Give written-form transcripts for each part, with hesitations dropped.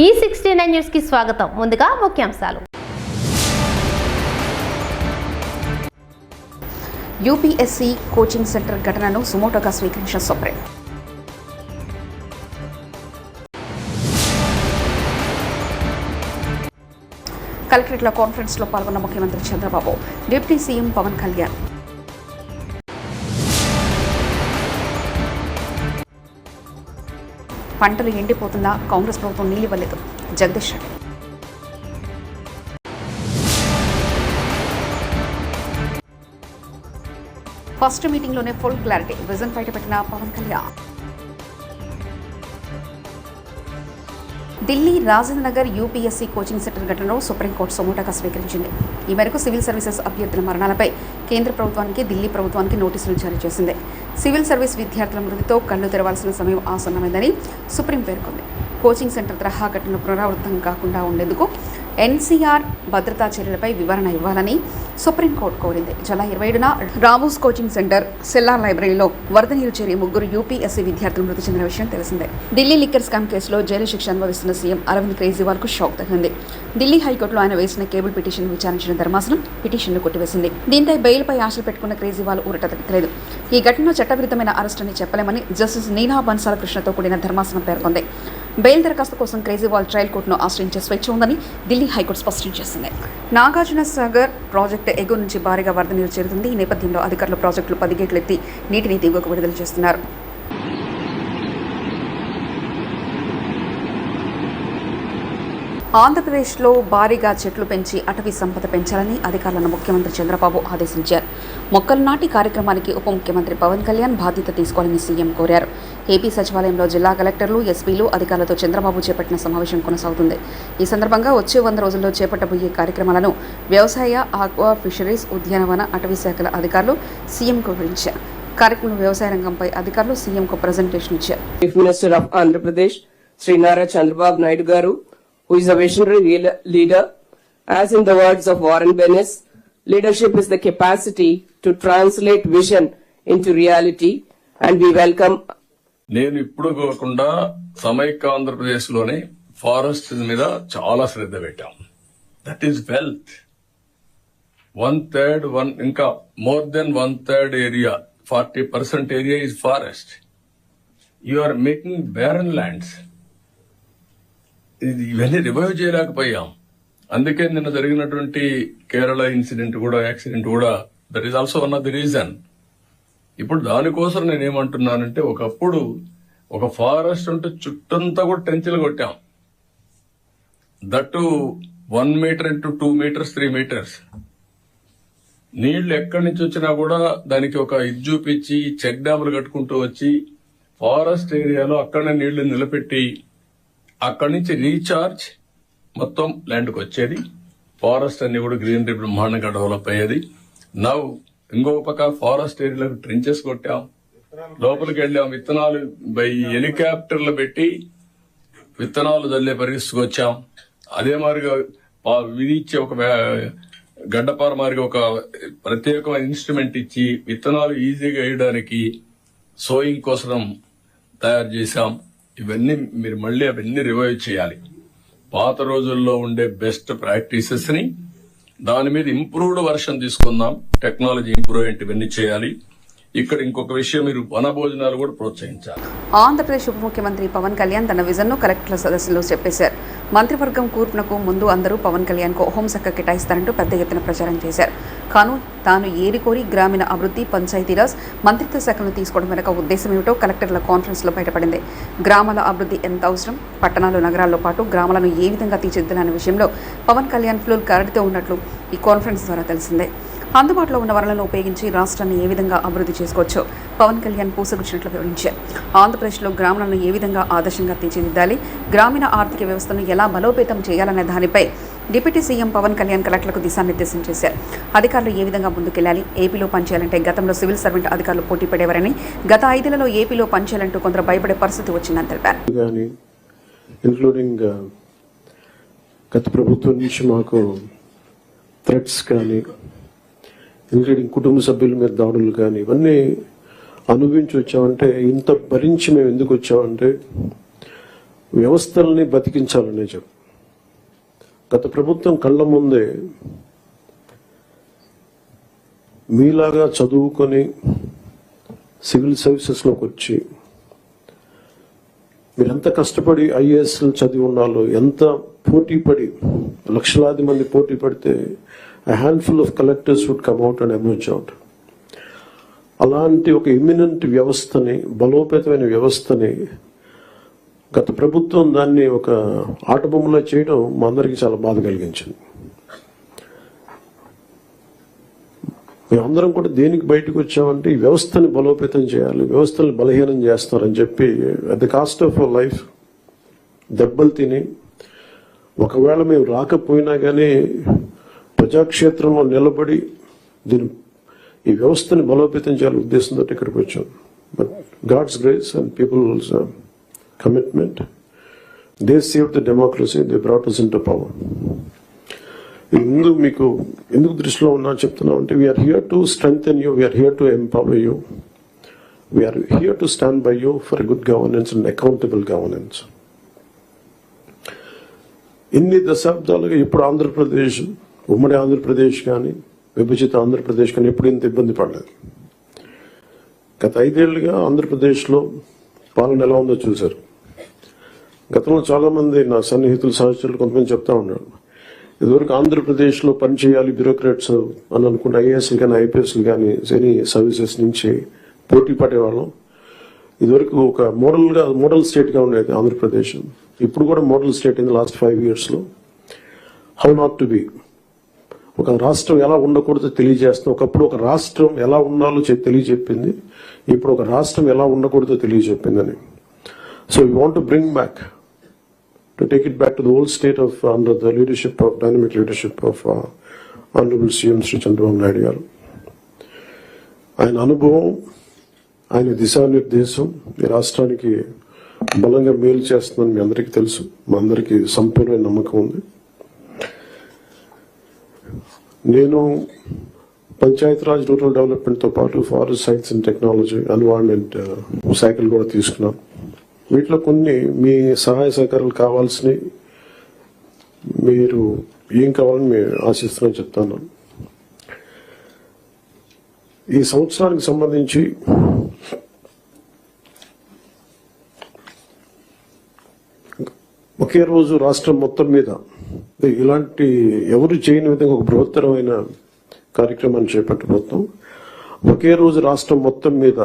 E69 news కి స్వాగతం. ముందుగా ముఖ్యాంశాలు. యూపీఎస్సీ కోచింగ్ సెంటర్ ఘటనను సుమోటోగా స్వీకరించిన సుప్రీం. కలెక్టరేట్ల కాన్ఫరెన్స్లో పాల్గొన్న ముఖ్యమంత్రి చంద్రబాబు, డిప్యూటీ సీఎం పవన్ కళ్యాణ్. పంటలు ఎండిపోతున్నా కాంగ్రెస్ ప్రభుత్వం నీళ్లివ్వలేదు, జగదీష్ రెడ్డి. ఫస్ట్ మీటింగ్లోనే ఫుల్ క్లారిటీ, విజన్ బయటపెట్టిన Pawan Kalyan. Delhi Rajendra Nagar UPSC coaching centre ఘటనను సుప్రీంకోర్టు సుమోటోగా స్వీకరించింది. ఈ మేరకు సివిల్ సర్వీసెస్ అభ్యర్థుల మరణాలపై కేంద్ర ప్రభుత్వానికి, ఢిల్లీ ప్రభుత్వానికి నోటీసులు జారీ చేసింది. సివిల్ సర్వీస్ విద్యార్థుల మృతితో కళ్లు తెరవాల్సిన సమయం ఆసన్నమైందని సుప్రీం పేర్కొంది. కోచింగ్ సెంటర్ తరహా ఘటనలు పునరావృతం కాకుండా ఉండేందుకు ఎన్సీఆర్ భద్రతా చర్యలపై వివరణ ఇవ్వాలని సుప్రీంకోర్టు కోరింది. జూలై 27న రామోస్ కోచింగ్ సెంటర్ సెల్లార్ లైబ్రరీలో వరద నీరు చేరి 3 యూపీఎస్సీ విద్యార్థులు మృతి చెందిన విషయం తెలిసిందే. ఢిల్లీ లిక్కర్ స్కామ్ కేసులో జైలు శిక్ష అనుభవిస్తున్న సీఎం అరవింద్ కేజ్రీవాల్కు షాక్ తగిలింది. ఢిల్లీ హైకోర్టులో ఆయన వేసిన కేబుల్ పిటిషన్ విచారించిన ధర్మాసనం పిటిషన్ను కొట్టివేసింది. దీంతో బెయిల్పై ఆశలు పెట్టుకున్న కేజ్రీవాల్ ఊరట తగ్గలేదు. ఈ ఘటనలో చట్టవిరుద్ధమైన అరెస్ట్ అని చెప్పలేమని జస్టిస్ నీనా బన్సాల్ కృష్ణతో కూడిన ధర్మాసనం పేర్కొంది. బెయిల్ దరఖాస్తు కోసం కేజ్రీవాల్ ట్రయల్ కోర్టును ఆశ్రయించే స్వేచ్ఛ ఉందని ఢిల్లీ హైకోర్టు స్పష్టం చేసింది. నాగార్జున సాగర్ ప్రాజెక్టు ఎగువ నుంచి భారీగా వరద నీరు చేరుతుంది. ఈ నేపథ్యంలో అధికారులు ప్రాజెక్టులు 10 గేట్లు ఎత్తి నీటిని దిగువకు విడుదల చేస్తున్నారు. ఆంధ్రప్రదేశ్లో భారీగా చెట్లు పెంచి అటవీ సంపద పెంచాలని అధికారులను ముఖ్యమంత్రి చంద్రబాబు ఆదేశించారు. మొక్కలు నాటి కార్యక్రమానికి ఉప ముఖ్యమంత్రి పవన్ కళ్యాణ్ బాధ్యత తీసుకోవాలని సీఎం కోరారు. ఏపీ సచివాలయంలో జిల్లా కలెక్టర్లు, ఎస్పీలు, అధికారులతో చంద్రబాబు చేపట్టిన సమావేశం కొనసాగుతుంది. ఈ సందర్భంగా వచ్చే 100 రోజుల్లో చేపట్టబోయే కార్యక్రమాలను వ్యవసాయ, ఆక్వా, ఫిషరీస్, ఉద్యానవన, అటవీ శాఖల అధికారులు సీఎంకు వివరించారు. కార్యక్రమంలో వ్యవసాయ రంగంపై అధికారులు సీఎంకు ప్రజెంటేషన్ ఇచ్చారు. Chief minister of Andhra Pradesh Shri Nara Chandrababu Naidu garu, who is a visionary leader. As in the words of Warren Bennis, leadership is the capacity to translate vision into reality, and we welcome. నేను ఇప్పుడు కాకుండా సమైక్య ఆంధ్రప్రదేశ్ లోనే ఫారెస్ట్ మీద చాలా శ్రద్ధ పెట్టాం. That is wealth. 1/3 ఇంకా more than 1/3 area, 40% area is forest. You are making barren lands. ఇవన్నీ రివైవ్ చేయలేకపోయాం. అందుకే నిన్న జరిగినటువంటి కేరళ యాక్సిడెంట్ కూడా that is also one of the reason. ఇప్పుడు దానికోసం నేనేమంటున్నానంటే, ఒకప్పుడు ఒక ఫారెస్ట్ ఉంటే చుట్టంతా కూడా టెంచులు కొట్టాం. That 1 metre into 2 metres 3 metres. నీళ్లు ఎక్కడి నుంచి వచ్చినా కూడా దానికి ఒక ఇది చూపించి చెక్ డ్యాములు కట్టుకుంటూ వచ్చి ఫారెస్ట్ ఏరియాలో అక్కడనే నీళ్లు నిలబెట్టి అక్కడి నుంచి రీఛార్జ్ మొత్తం ల్యాండ్కి వచ్చేది. ఫారెస్ట్ అన్ని కూడా గ్రీనరీ బ్రహ్మాండంగా డెవలప్ అయ్యేది. నవ్ ఇంకో పక్క ఫారెస్ట్ ఏరియాలకు ట్రెంచెస్ కొట్టాం, లోపలికి వెళ్ళాం, విత్తనాలు బై హెలికాప్టర్లు పెట్టి విత్తనాలు జల్లే పరిస్థితికి వచ్చాం. అదే మాదిరిగా విధించి ఒక గడ్డపార మాదిరిగా ఒక ప్రత్యేకమైన ఇన్స్ట్రుమెంట్ ఇచ్చి విత్తనాలు ఈజీగా వేయడానికి సోయింగ్ కోసం తయారు చేశాం. ఇవన్నీ మీరు మళ్ళీ అవన్నీ రివైవ్ చేయాలి. పాత రోజుల్లో ఉండే బెస్ట్ ప్రాక్టీసెస్ ని దాని మీద ఇంప్రూవ్డ్ వర్షన్ తీసుకుందాం. టెక్నాలజీ ఇంప్రూవ్ ఏంటి ఇవన్నీ చేయాలి. ఇక్కడ ఇంకొక విషయం, మీరు వన భోజనాలు కూడా ప్రోత్సహించాలి. ఆంధ్రప్రదేశ్ ఉప ముఖ్యమంత్రి పవన్ కళ్యాణ్ తన విజన్ను కలెక్టర్ల సదస్సులో చెప్పేశారు. మంత్రివర్గం కూర్పునకు ముందు అందరూ పవన్ కళ్యాణ్ కు హోంశాఖ కేటాయిస్తారంటూ పెద్ద ఎత్తున ప్రచారం చేశారు. కాను తాను ఏరికోరి గ్రామీణ అభివృద్ధి, పంచాయతీరాజ్ మంత్రిత్వ శాఖలను తీసుకోవడం వెనక ఉద్దేశం ఏమిటో కలెక్టర్ల కాన్ఫరెన్స్ లో బయటపడింది. గ్రామాల అభివృద్ధి ఎంత అవసరం, పట్టణాలు, నగరాల్లో పాటు గ్రామాలను ఏ విధంగా తీర్చిదిద్దాలనే విషయంలో పవన్ కళ్యాణ్ ఫుల్ క్లారిటీతో ఉన్నట్లు ఈ కాన్ఫరెన్స్ ద్వారా తెలిసిందే. అందుబాటులో ఉన్న వనరులను ఉపయోగించి రాష్ట్రాన్ని ఏ విధంగా అభివృద్ధి చేసుకోవచ్చో పవన్ కళ్యాణ్ పూసగుచ్చినట్లు వివరించారు. ఆంధ్రప్రదేశ్లో గ్రామాలను ఏ విధంగా ఆదర్శంగా తీర్చిదిద్దాలి, గ్రామీణ ఆర్థిక వ్యవస్థను ఎలా బలోపేతం చేయాలనే దానిపై డిప్యూటీ సీఎం పవన్ కళ్యాణ్ కలెక్టర్లకు దిశానిర్దేశం చేశారు. అధికారులు ఏ విధంగా ముందుకెళ్లాలి, ఏపీలో పనిచేయాలంటే గతంలో సివిల్ సర్వెంట్ అధికారులు పోటీ పడేవారని, గత 5 ఏళ్లలో ఏపీలో పనిచేయాలంటూ కొందరు భయపడే పరిస్థితి వచ్చిందని తెలిపారు. గత ప్రభుత్వం నుంచి మాకు థ్రెట్స్ కానీ, ఇంక్లూడింగ్ కుటుంబ సభ్యుల మీద దాడులు కానీ, ఇవన్నీ అనుభవించి వచ్చామంటే, ఇంత భరించి మేము ఎందుకు వచ్చామంటే, వ్యవస్థల్ని బతికించాలనే చెప్పు. గత ప్రభుత్వం కళ్ళ ముందే మీలాగా చదువుకొని సివిల్ సర్వీసెస్లోకి వచ్చి మీరు ఎంత కష్టపడి ఐఏఎస్ చదివి ఉన్నాలో, ఎంత పోటీ పడి, లక్షలాది మంది పోటీ పడితే a handful of collectors would come out and emerge out. అలాంటి ఒక ఇమ్మినెంట్ వ్యవస్థని, బలోపేతమైన వ్యవస్థని గత ప్రభుత్వం దాన్ని ఒక ఆటబొమ్మలా చేయడం మా అందరికీ చాలా బాధ కలిగించింది. మేమందరం కూడా దేనికి బయటకు వచ్చామంటే ఈ వ్యవస్థని బలోపేతం చేయాలి, వ్యవస్థని బలహీనం చేస్తారని చెప్పి at the cost of our life దెబ్బలు తిని, ఒకవేళ మేము రాకపోయినా కానీ ప్రజాక్షేత్రంలో నిలబడి ఈ వ్యవస్థని బలోపేతం చేయాలని ఉద్దేశంతో ఇక్కడికి వచ్చాం. But God's grace and people's commitment, they save the democracy, they brought us into power. ముందు మీకు ఎందుకు దృష్టిలో ఉన్నా చెప్తున్నాం అంటే, we are here to strengthen you, we are here to empower you, we are here to stand by you for good governance and accountable governance. ఇన్ని దశాబ్దాలుగా ఇప్పుడు ఆంధ్రప్రదేశ్, ఉమ్మడి ఆంధ్రప్రదేశ్ కానీ విభజిత ఆంధ్రప్రదేశ్ కానీ ఎప్పుడు ఇంత ఇబ్బంది పడలేదు. గత 5 ఏళ్లుగా ఆంధ్రప్రదేశ్లో పాలన ఎలా ఉందో చూశారు. గతంలో చాలా మంది నా సన్నిహితులు, సహచరులు కొంతమంది చెప్తా ఉన్నారు, ఇదివరకు ఆంధ్రప్రదేశ్లో పనిచేయాలి బ్యూరోక్రాట్స్ అని అనుకుంటే ఐఏఎస్లు కానీ ఐపీఎస్లు కానీ ఎనీ సర్వీసెస్ నుంచి పోటీ పడేవాళ్ళం. ఇదివరకు ఒక మోడల్ స్టేట్గా ఉండేది ఆంధ్రప్రదేశ్. ఇప్పుడు కూడా model state in the last 5 yearsలో. హౌ నాట్ టు బి, ఒక రాష్ట్రం ఎలా ఉండకూడదో తెలియజేస్తాం. ఒకప్పుడు ఒక రాష్ట్రం ఎలా ఉండాలో తెలియజెప్పింది, ఇప్పుడు ఒక రాష్ట్రం ఎలా ఉండకూడదో తెలియజెప్పిందని. So we want to bring back, to take it back to the old state of under the leadership of dynamic leadership of honourable CM Shri Chandrababu Naidu garu. ఆయన అనుభవం, ఆయన దిశానిర్దేశం ఈ రాష్ట్రానికి బలంగా మేలు చేస్తుందని మీ అందరికీ తెలుసు. మా అందరికీ సంపూర్ణ నమ్మకం ఉంది. నేను పంచాయతీరాజ్, రూరల్ డెవలప్మెంట్తో పాటు forest science and technology, environment శాఖలు కూడా తీసుకున్నాను. వీటిలో కొన్ని మీ సహాయ సహకారాలు కావాల్సినవి, మీరు ఏం కావాలని మేము ఆశిస్తున్నామని చెప్తాను. ఈ సంవత్సరానికి సంబంధించి ఒకే రోజు రాష్ట్రం మొత్తం మీద ఇలాంటి ఎవరు చేయని విధంగా ఒక బృహత్తరమైన కార్యక్రమాన్ని చేపట్టబోతున్నాం. ఒకే రోజు రాష్ట్రం మొత్తం మీద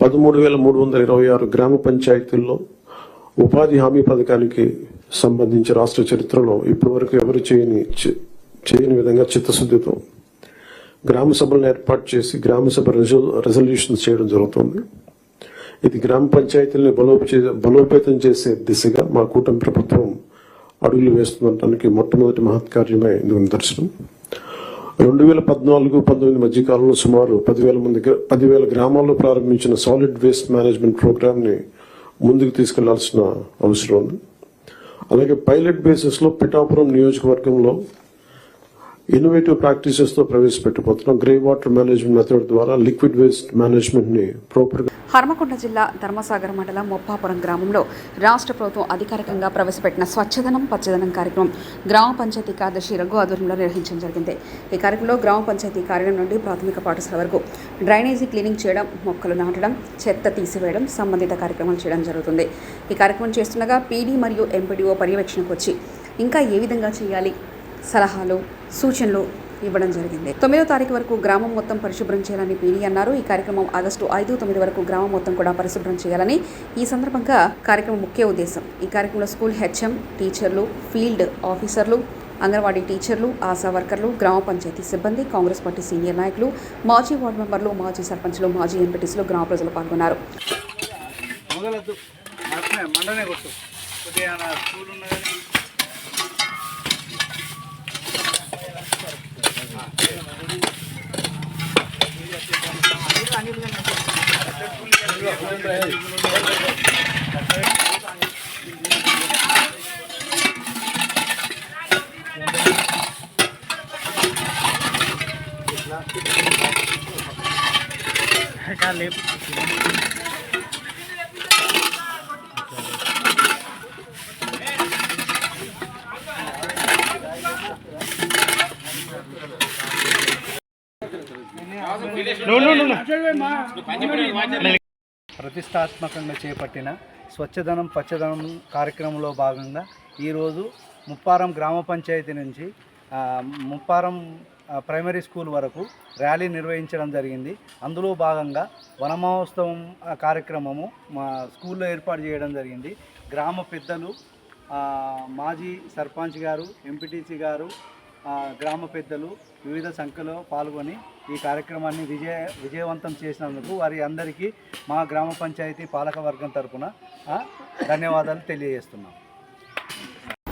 13,326 గ్రామ పంచాయతీల్లో ఉపాధి హామీ పథకానికి సంబంధించి రాష్ట్ర చరిత్రలో ఇప్పటి వరకు ఎవరు చేయని విధంగా చిత్తశుద్ధితో గ్రామ సభలను ఏర్పాటు చేసి గ్రామ సభ రెజల్యూషన్స్ చేయడం జరుగుతుంది. ఇది గ్రామ పంచాయతీలను బలోపేతం చేసే దిశగా మా కూటమి ప్రభుత్వం అడుగులు వేస్తుండటానికి మొట్టమొదటి మహత్కార్యమే ఇందుకు నిదర్శనం. 2014-19 మధ్యకాలంలో సుమారు 10,000 గ్రామాల్లో ప్రారంభించిన సాలిడ్ వేస్ట్ మేనేజ్మెంట్ ప్రోగ్రామ్ ని ముందుకు తీసుకెళ్లాల్సిన అవసరం ఉంది. అలాగే పైలట్ బేసిస్ లో పిఠాపురం నియోజకవర్గంలో ఇన్నోవేటివ్ ప్రాక్టీసెస్ తో ప్రవేశపెట్టబోతున్నాం. గ్రే వాటర్ మేనేజ్మెంట్ మెథడ్ ద్వారా లిక్విడ్ వేస్ట్ మేనేజ్మెంట్ ని ప్రాపర్ గా. హర్మకొండ జిల్లా ధర్మసాగర్ మండలం మొప్పాపురం గ్రామంలో రాష్ట్ర ప్రభుత్వం అధికారికంగా ప్రవేశపెట్టిన స్వచ్ఛదనం పచ్చదనం కార్యక్రమం గ్రామ పంచాయతీ కార్యదర్శి రఘు ఆధ్వర్యంలో నిర్వహించడం జరిగింది. ఈ కార్యక్రమంలో గ్రామ పంచాయతీ కార్యాలయం నుండి ప్రాథమిక పాఠశాల వరకు డ్రైనేజీ క్లీనింగ్ చేయడం, మొక్కలు నాటడం, చెత్త తీసివేయడం, సంబంధిత కార్యక్రమాలు చేయడం జరుగుతుంది. ఈ కార్యక్రమం చేస్తుండగా పీడీ మరియు ఎంపీడీఓ పర్యవేక్షణకు వచ్చి ఇంకా ఏ విధంగా చేయాలి సలహాలు, సూచనలు ఇవ్వడం జరిగింది. 9వ తారీఖు వరకు గ్రామం మొత్తం పరిశుభ్రం చేయాలని పీడీ అన్నారు. ఈ కార్యక్రమం ఆగస్టు 5-9 వరకు గ్రామం మొత్తం కూడా పరిశుభ్రం చేయాలని ఈ సందర్భంగా కార్యక్రమం ముఖ్య ఉద్దేశం. ఈ కార్యక్రమంలో స్కూల్ హెచ్ఎం, టీచర్లు, ఫీల్డ్ ఆఫీసర్లు, అంగన్వాడీ టీచర్లు, ఆశా వర్కర్లు, గ్రామ పంచాయతీ సిబ్బంది, కాంగ్రెస్ పార్టీ సీనియర్ నాయకులు, మాజీ వార్డు మెంబర్లు, మాజీ సర్పంచ్లు, మాజీ ఎంపీటీసీలు, గ్రామ ప్రజలు పాల్గొన్నారు. ప్రతిష్టాత్మకంగా చేపట్టిన స్వచ్ఛదనం పచ్చదనం కార్యక్రమంలో భాగంగా ఈరోజు ముప్పారం గ్రామ పంచాయతీ నుంచి ముప్పారం ప్రైమరీ స్కూల్ వరకు ర్యాలీ నిర్వహించడం జరిగింది. అందులో భాగంగా వనమహోత్సవం కార్యక్రమము మా స్కూల్లో ఏర్పాటు చేయడం జరిగింది. గ్రామ పెద్దలు, మాజీ సర్పంచ్ గారు, ఎంపీటీసీ గారు, గ్రామ పెద్దలు వివిధ సంఖ్యలో పాల్గొని ఈ కార్యక్రమాన్ని విజయవంతం చేసినందుకు వారి అందరికీ మా గ్రామ పంచాయతీ పాలకవర్గం తరపున ధన్యవాదాలు తెలియజేస్తున్నాం.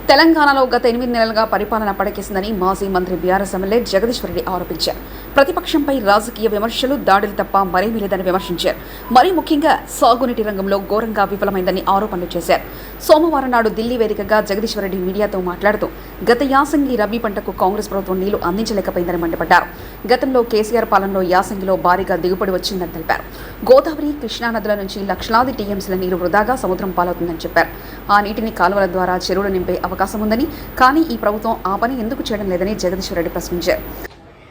తెలంగాణలో గత 8 నెలలుగా పరిపాలన పడకేసిందని మాజీ మంత్రి బీఆర్ఎస్ ఎమ్మెల్యే జగదీశ్వర్ రెడ్డి ఆరోపించారు. ప్రతిపక్షంపై రాజకీయ విమర్శలు, దాడులు తప్ప మరేమీ లేదని విమర్శించారు. మరీ ముఖ్యంగా సాగునీటి రంగంలో ఘోరంగా విఫలమైందని ఆరోపణలు చేశారు. సోమవారం నాడు ఢిల్లీ వేదికగా జగదీశ్వర్ రెడ్డి మీడియాతో మాట్లాడుతూ గత యాసంగి రబీ పంటకు కాంగ్రెస్ ప్రభుత్వం నీళ్లు అందించలేకపోయిందని మండిపడ్డారు. గతంలో కేసీఆర్ పాలనలో యాసంగిలో భారీగా దిగుబడి వచ్చిందని తెలిపారు. గోదావరి, కృష్ణా నదుల నుంచి లక్షలాది టీఎంసీల నీరు వృధాగా సముద్రం పాలవుతుందని చెప్పారు. ఆ నీటిని కాలువల ద్వారా చెరువులు నింపే అవకాశం ఉందని, కానీ ఈ ప్రభుత్వం ఆ పని ఎందుకు చేయడం లేదని జగదీశ్వర్ రెడ్డి ప్రశ్నించారు.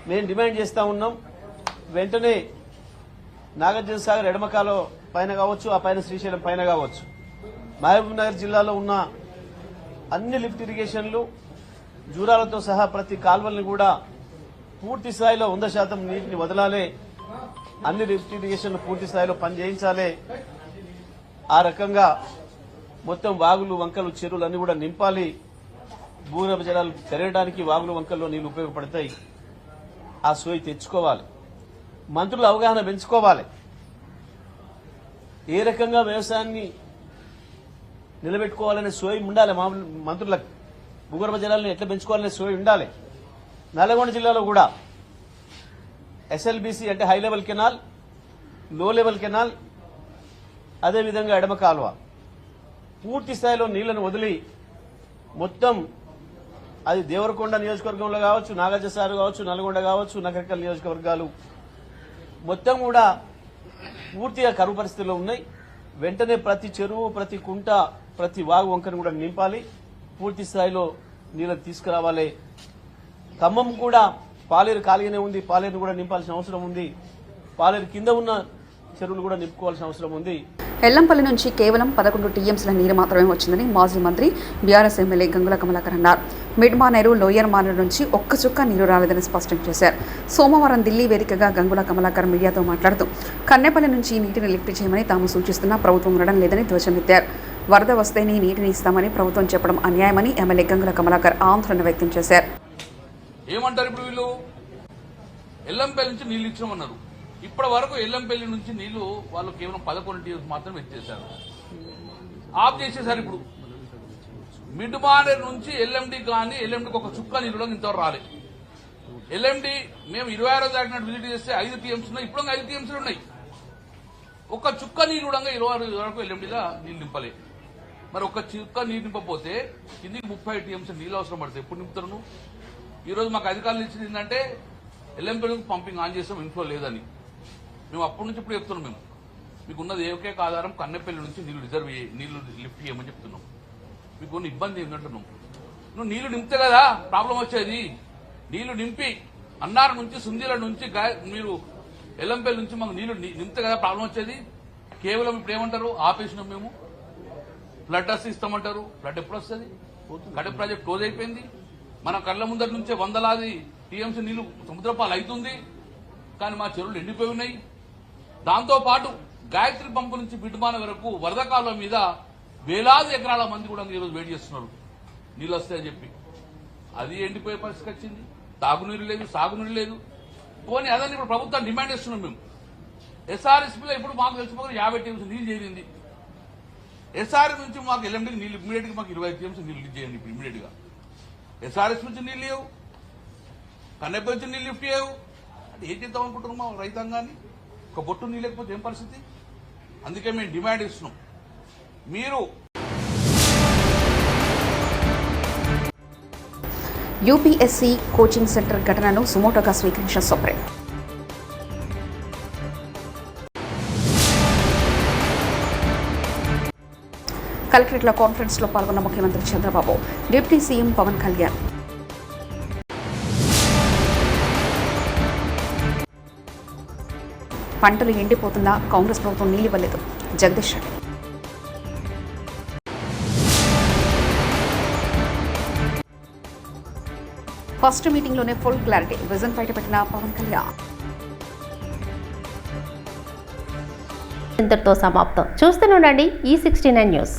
మేము డిమాండ్ చేస్తా ఉన్నాం, వెంటనే నాగార్జున సాగర్ ఎడమకాలో పైన కావచ్చు, ఆ పైన శ్రీశైలం పైన కావచ్చు, మహబూబ్ నగర్ జిల్లాలో ఉన్న అన్ని లిఫ్ట్ ఇరిగేషన్లు జూరాలతో సహా ప్రతి కాల్వల్ని కూడా పూర్తి స్థాయిలో 100% నీటిని వదలాలి. అన్ని లిఫ్ట్ ఇరిగేషన్లు పూర్తి స్థాయిలో పనిచేయించాలి. ఆ రకంగా మొత్తం వాగులు, వంకలు, చెరువులు అన్ని కూడా నింపాలి. భూగర్భ జలాలు పెరగడానికి వాగులు, వంకల్లో నీళ్లు ఉపయోగపడతాయి. ఆ సోయి తెచ్చుకోవాలి. మంత్రుల అవగాహన పెంచుకోవాలి. ఏ రకంగా వ్యవసాయాన్ని నిలబెట్టుకోవాలనే సోయి ఉండాలి. మంత్రులకు భూగర్భ జలాలను ఎట్లా పెంచుకోవాలనే సోయి ఉండాలి. నల్గొండ జిల్లాలో కూడా ఎస్ఎల్బీసీ అంటే హై లెవెల్ కెనాల్, లో లెవెల్ కెనాల్, అదేవిధంగా ఎడమ కాలువ పూర్తి స్థాయిలో నీళ్లను వదిలి మొత్తం అది దేవరకొండ నియోజకవర్గంలో కావచ్చు, నాగార్జునసాగర్ కావచ్చు, నల్గొండ కావచ్చు, నగరికల్ నియోజకవర్గాలు మొత్తం కూడా పూర్తిగా కరువు పరిస్థితుల్లో ఉన్నాయి. వెంటనే ప్రతి చెరువు, ప్రతి కుంట, ప్రతి వాగు వంకను కూడా నింపాలి. పూర్తి స్థాయిలో నీళ్లను తీసుకురావాలి. ఖమ్మం కూడా పాలేరు ఖాళీగానే ఉంది. పాలేరును కూడా నింపాల్సిన అవసరం ఉంది. పాలేరు కింద ఉన్న చెరువులు కూడా నింపుకోవాల్సిన అవసరం ఉంది. ఎల్లంపల్లి నుంచి కేవలం 11 టీఎంసీల నీరు మాత్రమే వచ్చిందని మాజీ మంత్రి బీఆర్ఎస్ ఎమ్మెల్యే గంగుల కమలాకర్ అన్నారు. మిడ్ మానేరు, లోయర్ మానేరు నుంచి ఒక్క చుక్క నీరు రాలేదని స్పష్టం చేశారు. సోమవారం ఢిల్లీ వేదికగా గంగుల కమలాకర్ మీడియాతో మాట్లాడుతూ కన్నెపల్లి నుంచి నీటిని లిఫ్ట్ చేయమని తాము సూచిస్తున్నా ప్రభుత్వం ఉండడం లేదని ధ్వజమెత్తారు. వరద వస్తేనే నీటిని ఇస్తామని ప్రభుత్వం చెప్పడం అన్యాయమని ఎమ్మెల్యే గంగుల కమలాకర్ ఆందోళన వ్యక్తం చేశారు. ఏమంటారు ఇప్పుడు వీళ్ళు? ఎల్లంపల్లి నుంచి నీళ్లు ఇచ్చామన్నారు. ఇప్పటి వరకు ఎల్లంపల్లి నుంచి నీళ్లు వాళ్ళు కేవలం 11 టీఎంసీ మాత్రమే ఇచ్చేశారు. ఆఫ్ చేసేసారు. ఇప్పుడు మిడ్ మానేర్ నుంచి ఎల్ఎండి కానీ ఎల్ఎండికి ఒక చుక్క నీళ్ళు ఇంతవరకు రాలేదు. ఎల్ఎండి మేము 26 తారీఖు విజిట్ చేస్తే 5 టీఎంసీ ఉన్నాయి. ఇప్పుడు 5 టీఎంసీలు ఉన్నాయి. ఒక చుక్క నీళ్ళు కూడా 26 వరకు ఎల్ఎండిలో నీళ్లు నింపలే. మరి ఒక చుక్క నీరు నింపకపోతే కిందికి 30 టీఎంసీ నీళ్ళు అవసరం పడుతుంది. ఎప్పుడు నింపుతారు? ఈ రోజు మాకు అధికారులు ఇచ్చింది ఏంటంటే ఎల్ఎంపీలకు పంపింగ్ ఆన్ చేస్తాం, ఇన్ఫ్లో లేదని. మేము అప్పటి నుంచి ఇప్పుడు చెప్తున్నాం, మీకు ఉన్నది ఏకైక ఆధారం కన్నెపల్లి నుంచి నీళ్లు లిఫ్ట్ చేయమని చెప్తున్నాం. మీకు ఉన్న ఇబ్బంది ఏంటంటున్నాం, నువ్వు నీళ్లు నింపితే కదా ప్రాబ్లం వచ్చేది. నీళ్లు నింపి అన్నారం నుంచి, సుందీల నుంచి మీరు ఎల్లంపల్లి నుంచి మాకు నీళ్లు నింపితే కదా ప్రాబ్లం వచ్చేది. కేవలం ఇప్పుడు ఏమంటారు, ఆపేసినాం మేము, ఫ్లడ్ వస్తే ఇస్తామంటారు. ఫ్లడ్ ఎప్పుడు వస్తుంది? కడెం ప్రాజెక్ట్ క్లోజ్ అయిపోయింది. మన కళ్ళ ముందరి నుంచే వందలాది టీఎంసీ నీళ్లు సముద్రపాలు అవుతుంది, కానీ మా చెరువులు ఎండిపోయి ఉన్నాయి. దాంతోపాటు గాయత్రి పంపు నుంచి బిడ్మాన వరకు వరద కాలువ మీద వేలాది ఎకరాల మంది కూడా ఈరోజు వెయిట్ చేస్తున్నారు నీళ్ళు వస్తాయని చెప్పి. అది ఎండిపోయే పరిస్థితి వచ్చింది. తాగునీరు లేదు, సాగునీరు లేదు. పోనీ అదని ఇప్పుడు ప్రభుత్వం డిమాండ్ చేస్తున్నాం మేము. ఎస్ఆర్ఎస్పీలో ఇప్పుడు మాకు తెలిసిపోయి 50 టీఎంసీ నీళ్లు చేరింది. ఎస్ఆర్ఎస్ నుంచి మాకు ఎల్ఎండికి నీళ్లు ఇమీడియట్ గా మాకు 25 టీఎంసీ నీళ్లు చేయండి ఇప్పుడు ఇమీడియట్ గా. ఎస్ఆర్ఎస్ నుంచి నీళ్ళు లేవు, కన్నెపల్లి నుంచి నీళ్ళు లిఫ్ట్ చేయవు. అంటే ఏం చేద్దాం అనుకుంటున్నాం మా రైతాంగాన్ని? ఒక బొట్టు నీళ్ళు లేకపోతే ఏం పరిస్థితి? అందుకే మేము డిమాండ్ ఇస్తున్నాం, మీరు యూపీఎస్సీ కోచింగ్ సెంటర్ ఘటనను సుమోటోగా స్వీకరించిన సుప్రీం. కలెక్టరేట్లో కాన్ఫరెన్స్లో పాల్గొన్న ముఖ్యమంత్రి చంద్రబాబు, డిప్యూటీ సీఎం పవన్ కళ్యాణ్, పంటలు ఎండిపోతున్నా కాంగ్రెస్ ప్రభుత్వం నీళ్ళు ఇవ్వలేదు. జగదీష్ రెడ్డి. ఫస్ట్ మీటింగ్లోనే ఫుల్ క్లారిటీ, విజన్ బయటపెట్టిన పవన్ కళ్యాణ్. ఇంతటితో సమాప్తం. చూస్తూనే ఉండండి E69 న్యూస్.